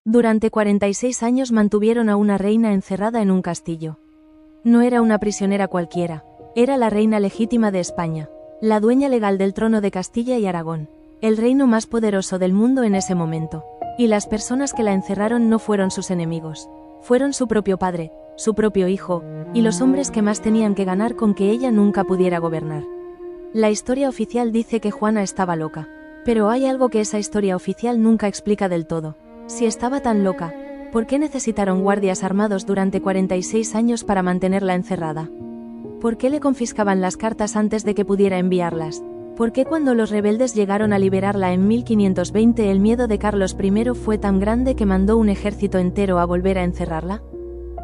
Durante 46 años mantuvieron a una reina encerrada en un castillo. No era una prisionera cualquiera, era la reina legítima de España, la dueña legal del trono de Castilla y Aragón, el reino más poderoso del mundo en ese momento. Y las personas que la encerraron no fueron sus enemigos, fueron su propio padre, su propio hijo, y los hombres que más tenían que ganar con que ella nunca pudiera gobernar. La historia oficial dice que Juana estaba loca, pero hay algo que esa historia oficial nunca explica del todo. Si estaba tan loca, ¿por qué necesitaron guardias armados durante 46 años para mantenerla encerrada? ¿Por qué le confiscaban las cartas antes de que pudiera enviarlas? ¿Por qué cuando los rebeldes llegaron a liberarla en 1520 el miedo de Carlos I fue tan grande que mandó un ejército entero a volver a encerrarla?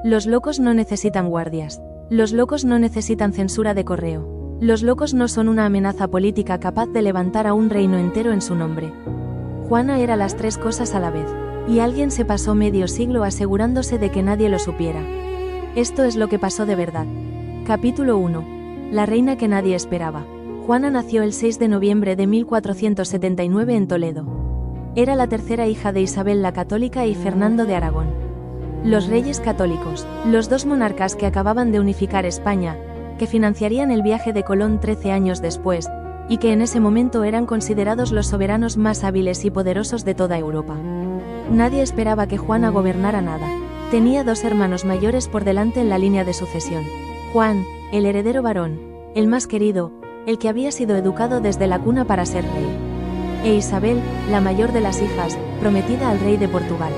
Los locos no necesitan guardias. Los locos no necesitan censura de correo. Los locos no son una amenaza política capaz de levantar a un reino entero en su nombre. Juana era las tres cosas a la vez. Y alguien se pasó medio siglo asegurándose de que nadie lo supiera. Esto es lo que pasó de verdad. Capítulo 1. La reina que nadie esperaba. Juana nació el 6 de noviembre de 1479 en Toledo. Era la tercera hija de Isabel la Católica y Fernando de Aragón. Los reyes católicos, los dos monarcas que acababan de unificar España, que financiarían el viaje de Colón 13 años después, y que en ese momento eran considerados los soberanos más hábiles y poderosos de toda Europa. Nadie esperaba que Juana gobernara nada. Tenía dos hermanos mayores por delante en la línea de sucesión. Juan, el heredero varón, el más querido, el que había sido educado desde la cuna para ser rey. E Isabel, la mayor de las hijas, prometida al rey de Portugal.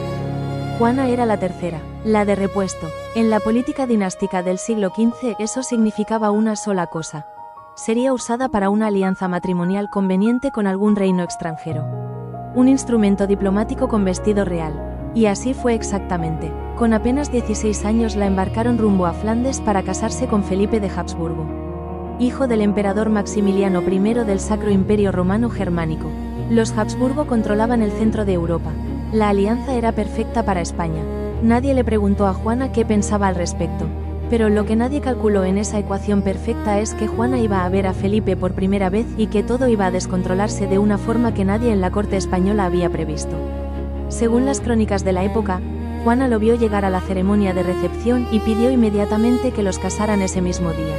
Juana era la tercera, la de repuesto. En la política dinástica del siglo XV eso significaba una sola cosa. Sería usada para una alianza matrimonial conveniente con algún reino extranjero. Un instrumento diplomático con vestido real. Y así fue exactamente. Con apenas 16 años la embarcaron rumbo a Flandes para casarse con Felipe de Habsburgo, hijo del emperador Maximiliano I del Sacro Imperio Romano Germánico. Los Habsburgo controlaban el centro de Europa. La alianza era perfecta para España. Nadie le preguntó a Juana qué pensaba al respecto. Pero lo que nadie calculó en esa ecuación perfecta es que Juana iba a ver a Felipe por primera vez y que todo iba a descontrolarse de una forma que nadie en la corte española había previsto. Según las crónicas de la época, Juana lo vio llegar a la ceremonia de recepción y pidió inmediatamente que los casaran ese mismo día.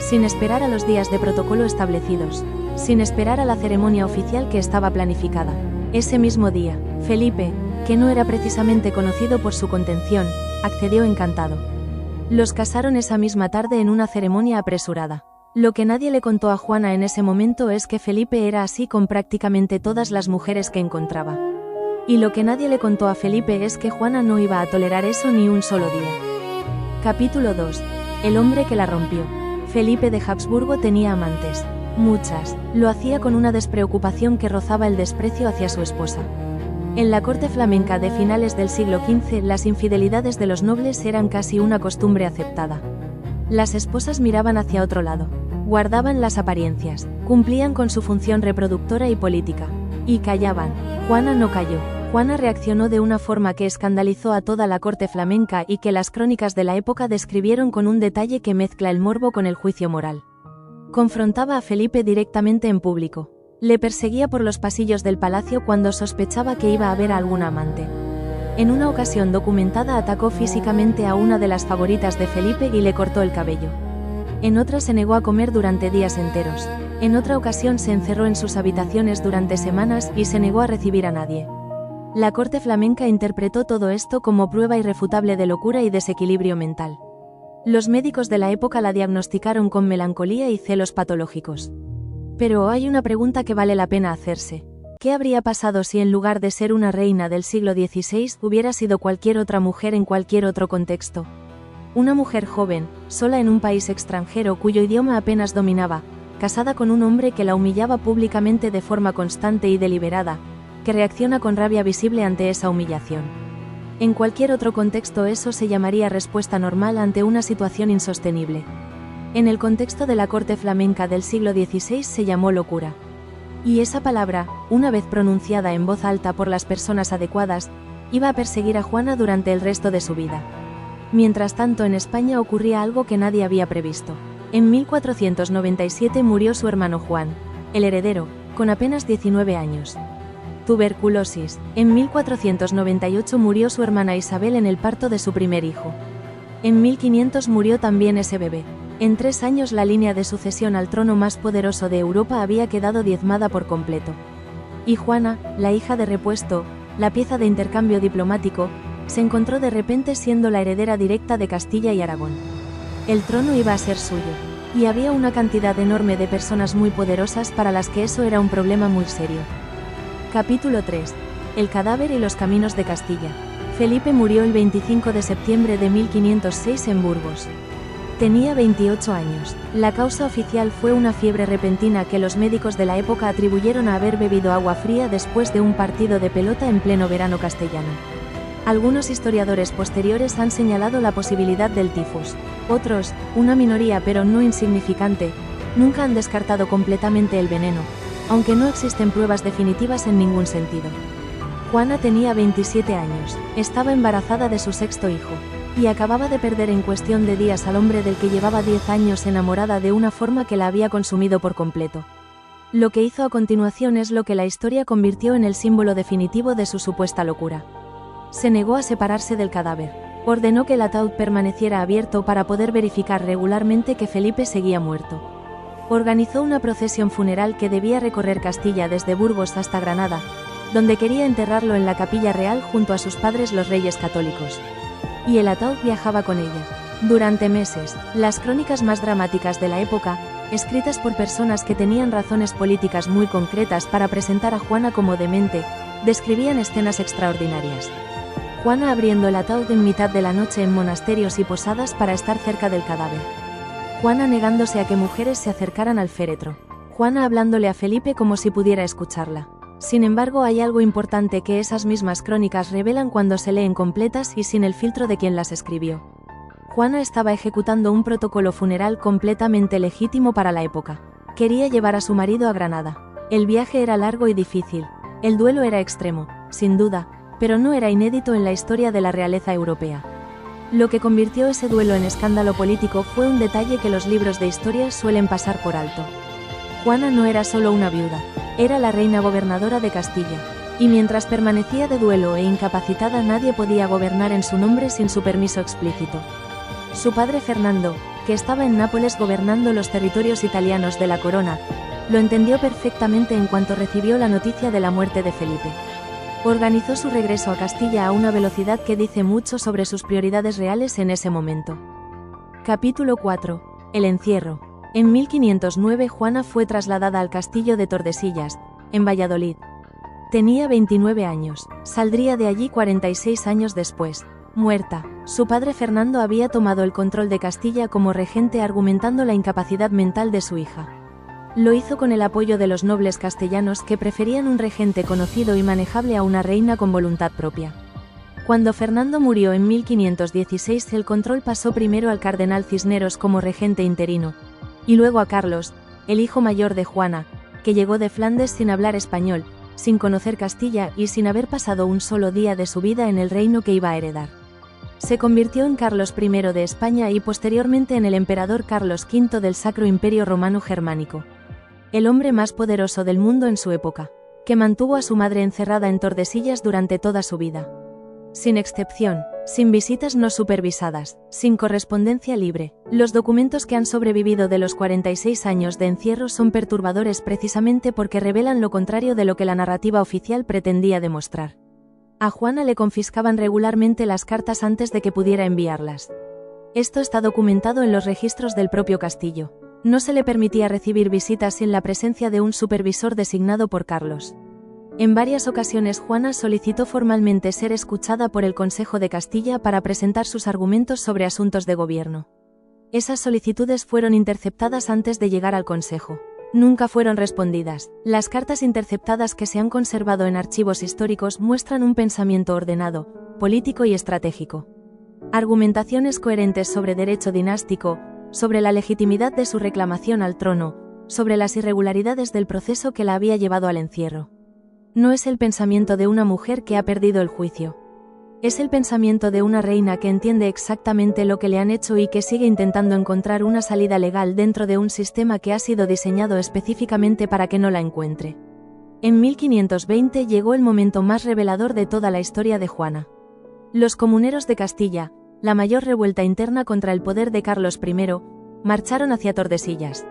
Sin esperar a los días de protocolo establecidos, sin esperar a la ceremonia oficial que estaba planificada. Ese mismo día, Felipe, que no era precisamente conocido por su contención, accedió encantado. Los casaron esa misma tarde en una ceremonia apresurada. Lo que nadie le contó a Juana en ese momento es que Felipe era así con prácticamente todas las mujeres que encontraba. Y lo que nadie le contó a Felipe es que Juana no iba a tolerar eso ni un solo día. Capítulo 2. El hombre que la rompió. Felipe de Habsburgo tenía amantes. Muchas. Lo hacía con una despreocupación que rozaba el desprecio hacia su esposa. En la corte flamenca de finales del siglo XV, las infidelidades de los nobles eran casi una costumbre aceptada. Las esposas miraban hacia otro lado, guardaban las apariencias, cumplían con su función reproductora y política, y callaban. Juana no calló. Juana reaccionó de una forma que escandalizó a toda la corte flamenca y que las crónicas de la época describieron con un detalle que mezcla el morbo con el juicio moral. Confrontaba a Felipe directamente en público. Le perseguía por los pasillos del palacio cuando sospechaba que iba a ver a algún amante. En una ocasión documentada atacó físicamente a una de las favoritas de Felipe y le cortó el cabello. En otra se negó a comer durante días enteros. En otra ocasión se encerró en sus habitaciones durante semanas y se negó a recibir a nadie. La corte flamenca interpretó todo esto como prueba irrefutable de locura y desequilibrio mental. Los médicos de la época la diagnosticaron con melancolía y celos patológicos. Pero hay una pregunta que vale la pena hacerse. ¿Qué habría pasado si en lugar de ser una reina del siglo XVI hubiera sido cualquier otra mujer en cualquier otro contexto? Una mujer joven, sola en un país extranjero cuyo idioma apenas dominaba, casada con un hombre que la humillaba públicamente de forma constante y deliberada, que reacciona con rabia visible ante esa humillación. En cualquier otro contexto eso se llamaría respuesta normal ante una situación insostenible. En el contexto de la corte flamenca del siglo XVI se llamó locura. Y esa palabra, una vez pronunciada en voz alta por las personas adecuadas, iba a perseguir a Juana durante el resto de su vida. Mientras tanto en España ocurría algo que nadie había previsto. En 1497 murió su hermano Juan, el heredero, con apenas 19 años. Tuberculosis. En 1498 murió su hermana Isabel en el parto de su primer hijo. En 1500 murió también ese bebé. En 3 años la línea de sucesión al trono más poderoso de Europa había quedado diezmada por completo. Y Juana, la hija de repuesto, la pieza de intercambio diplomático, se encontró de repente siendo la heredera directa de Castilla y Aragón. El trono iba a ser suyo. Y había una cantidad enorme de personas muy poderosas para las que eso era un problema muy serio. Capítulo 3. El cadáver y los caminos de Castilla. Felipe murió el 25 de septiembre de 1506 en Burgos. Tenía 28 años. La causa oficial fue una fiebre repentina que los médicos de la época atribuyeron a haber bebido agua fría después de un partido de pelota en pleno verano castellano. Algunos historiadores posteriores han señalado la posibilidad del tifus. Otros, una minoría pero no insignificante, nunca han descartado completamente el veneno, aunque no existen pruebas definitivas en ningún sentido. Juana tenía 27 años, estaba embarazada de su 6º hijo, y acababa de perder en cuestión de días al hombre del que llevaba 10 años enamorada de una forma que la había consumido por completo. Lo que hizo a continuación es lo que la historia convirtió en el símbolo definitivo de su supuesta locura. Se negó a separarse del cadáver. Ordenó que el ataúd permaneciera abierto para poder verificar regularmente que Felipe seguía muerto. Organizó una procesión funeral que debía recorrer Castilla desde Burgos hasta Granada, donde quería enterrarlo en la capilla real junto a sus padres los reyes católicos. Y el ataúd viajaba con ella. Durante meses, las crónicas más dramáticas de la época, escritas por personas que tenían razones políticas muy concretas para presentar a Juana como demente, describían escenas extraordinarias. Juana abriendo el ataúd en mitad de la noche en monasterios y posadas para estar cerca del cadáver. Juana negándose a que mujeres se acercaran al féretro. Juana hablándole a Felipe como si pudiera escucharla. Sin embargo, hay algo importante que esas mismas crónicas revelan cuando se leen completas y sin el filtro de quien las escribió. Juana estaba ejecutando un protocolo funeral completamente legítimo para la época. Quería llevar a su marido a Granada. El viaje era largo y difícil. El duelo era extremo, sin duda, pero no era inédito en la historia de la realeza europea. Lo que convirtió ese duelo en escándalo político fue un detalle que los libros de historia suelen pasar por alto. Juana no era solo una viuda, era la reina gobernadora de Castilla, y mientras permanecía de duelo e incapacitada nadie podía gobernar en su nombre sin su permiso explícito. Su padre Fernando, que estaba en Nápoles gobernando los territorios italianos de la corona, lo entendió perfectamente en cuanto recibió la noticia de la muerte de Felipe. Organizó su regreso a Castilla a una velocidad que dice mucho sobre sus prioridades reales en ese momento. Capítulo 4. El encierro. En 1509 Juana fue trasladada al castillo de Tordesillas, en Valladolid. Tenía 29 años, saldría de allí 46 años después. Muerta, su padre Fernando había tomado el control de Castilla como regente argumentando la incapacidad mental de su hija. Lo hizo con el apoyo de los nobles castellanos que preferían un regente conocido y manejable a una reina con voluntad propia. Cuando Fernando murió en 1516 el control pasó primero al cardenal Cisneros como regente interino, y luego a Carlos, el hijo mayor de Juana, que llegó de Flandes sin hablar español, sin conocer Castilla y sin haber pasado un solo día de su vida en el reino que iba a heredar. Se convirtió en Carlos I de España y posteriormente en el emperador Carlos V del Sacro Imperio Romano Germánico. El hombre más poderoso del mundo en su época, que mantuvo a su madre encerrada en Tordesillas durante toda su vida. Sin excepción, sin visitas no supervisadas, sin correspondencia libre, los documentos que han sobrevivido de los 46 años de encierro son perturbadores precisamente porque revelan lo contrario de lo que la narrativa oficial pretendía demostrar. A Juana le confiscaban regularmente las cartas antes de que pudiera enviarlas. Esto está documentado en los registros del propio castillo. No se le permitía recibir visitas sin la presencia de un supervisor designado por Carlos. En varias ocasiones Juana solicitó formalmente ser escuchada por el Consejo de Castilla para presentar sus argumentos sobre asuntos de gobierno. Esas solicitudes fueron interceptadas antes de llegar al Consejo. Nunca fueron respondidas. Las cartas interceptadas que se han conservado en archivos históricos muestran un pensamiento ordenado, político y estratégico. Argumentaciones coherentes sobre derecho dinástico, sobre la legitimidad de su reclamación al trono, sobre las irregularidades del proceso que la había llevado al encierro. No es el pensamiento de una mujer que ha perdido el juicio. Es el pensamiento de una reina que entiende exactamente lo que le han hecho y que sigue intentando encontrar una salida legal dentro de un sistema que ha sido diseñado específicamente para que no la encuentre. En 1520 llegó el momento más revelador de toda la historia de Juana. Los comuneros de Castilla, la mayor revuelta interna contra el poder de Carlos I, marcharon hacia Tordesillas.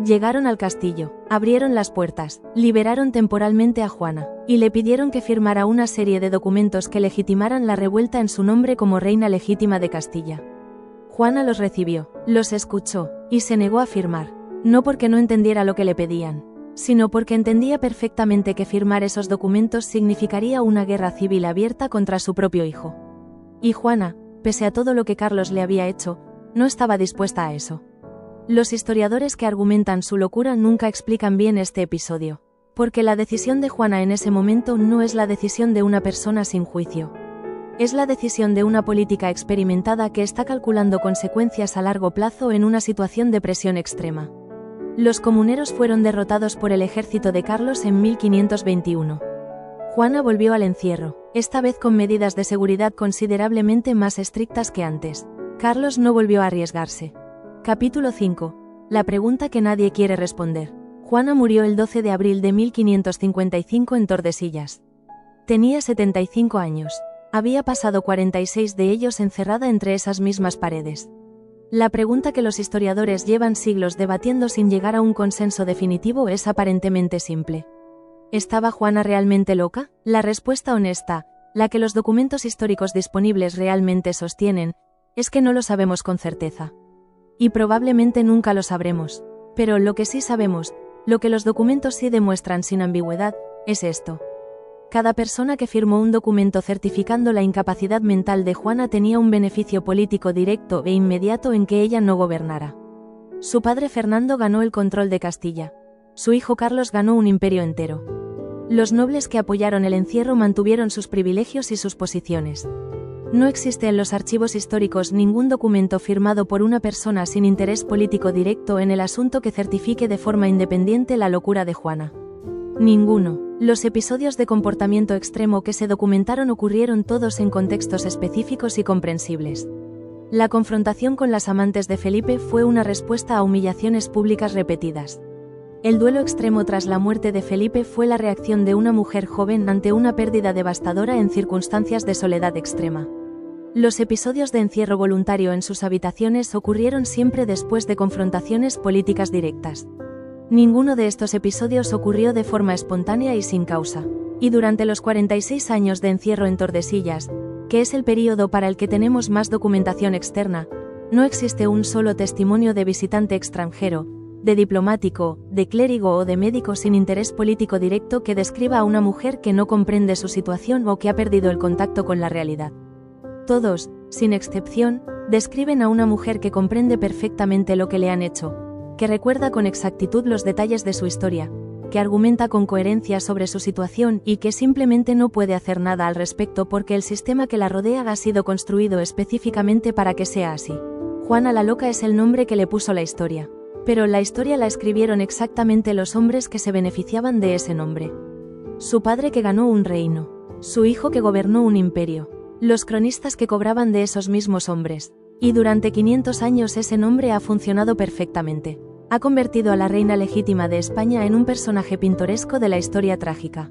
Llegaron al castillo, abrieron las puertas, liberaron temporalmente a Juana, y le pidieron que firmara una serie de documentos que legitimaran la revuelta en su nombre como reina legítima de Castilla. Juana los recibió, los escuchó, y se negó a firmar, no porque no entendiera lo que le pedían, sino porque entendía perfectamente que firmar esos documentos significaría una guerra civil abierta contra su propio hijo. Y Juana, pese a todo lo que Carlos le había hecho, no estaba dispuesta a eso. Los historiadores que argumentan su locura nunca explican bien este episodio, porque la decisión de Juana en ese momento no es la decisión de una persona sin juicio. Es la decisión de una política experimentada que está calculando consecuencias a largo plazo en una situación de presión extrema. Los comuneros fueron derrotados por el ejército de Carlos en 1521. Juana volvió al encierro, esta vez con medidas de seguridad considerablemente más estrictas que antes. Carlos no volvió a arriesgarse. Capítulo 5. La pregunta que nadie quiere responder. Juana murió el 12 de abril de 1555 en Tordesillas. Tenía 75 años. Había pasado 46 de ellos encerrada entre esas mismas paredes. La pregunta que los historiadores llevan siglos debatiendo sin llegar a un consenso definitivo es aparentemente simple. ¿Estaba Juana realmente loca? La respuesta honesta, la que los documentos históricos disponibles realmente sostienen, es que no lo sabemos con certeza. Y probablemente nunca lo sabremos. Pero lo que sí sabemos, lo que los documentos sí demuestran sin ambigüedad, es esto. Cada persona que firmó un documento certificando la incapacidad mental de Juana tenía un beneficio político directo e inmediato en que ella no gobernara. Su padre Fernando ganó el control de Castilla. Su hijo Carlos ganó un imperio entero. Los nobles que apoyaron el encierro mantuvieron sus privilegios y sus posiciones. No existe en los archivos históricos ningún documento firmado por una persona sin interés político directo en el asunto que certifique de forma independiente la locura de Juana. Ninguno. Los episodios de comportamiento extremo que se documentaron ocurrieron todos en contextos específicos y comprensibles. La confrontación con las amantes de Felipe fue una respuesta a humillaciones públicas repetidas. El duelo extremo tras la muerte de Felipe fue la reacción de una mujer joven ante una pérdida devastadora en circunstancias de soledad extrema. Los episodios de encierro voluntario en sus habitaciones ocurrieron siempre después de confrontaciones políticas directas. Ninguno de estos episodios ocurrió de forma espontánea y sin causa. Y durante los 46 años de encierro en Tordesillas, que es el período para el que tenemos más documentación externa, no existe un solo testimonio de visitante extranjero, de diplomático, de clérigo o de médico sin interés político directo que describa a una mujer que no comprende su situación o que ha perdido el contacto con la realidad. Todos, sin excepción, describen a una mujer que comprende perfectamente lo que le han hecho, que recuerda con exactitud los detalles de su historia, que argumenta con coherencia sobre su situación y que simplemente no puede hacer nada al respecto porque el sistema que la rodea ha sido construido específicamente para que sea así. Juana la Loca es el nombre que le puso la historia. Pero la historia la escribieron exactamente los hombres que se beneficiaban de ese nombre. Su padre que ganó un reino. Su hijo que gobernó un imperio. Los cronistas que cobraban de esos mismos hombres. Y durante 500 años ese nombre ha funcionado perfectamente. Ha convertido a la reina legítima de España en un personaje pintoresco de la historia trágica.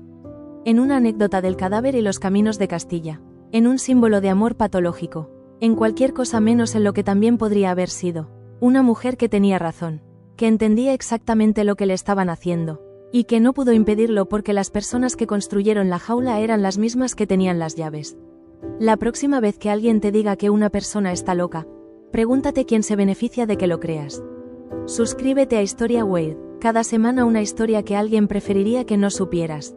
En una anécdota del cadáver y los caminos de Castilla. En un símbolo de amor patológico. En cualquier cosa menos en lo que también podría haber sido. Una mujer que tenía razón. Que entendía exactamente lo que le estaban haciendo. Y que no pudo impedirlo porque las personas que construyeron la jaula eran las mismas que tenían las llaves. La próxima vez que alguien te diga que una persona está loca, pregúntate quién se beneficia de que lo creas. Suscríbete a Historia Weird, cada semana una historia que alguien preferiría que no supieras.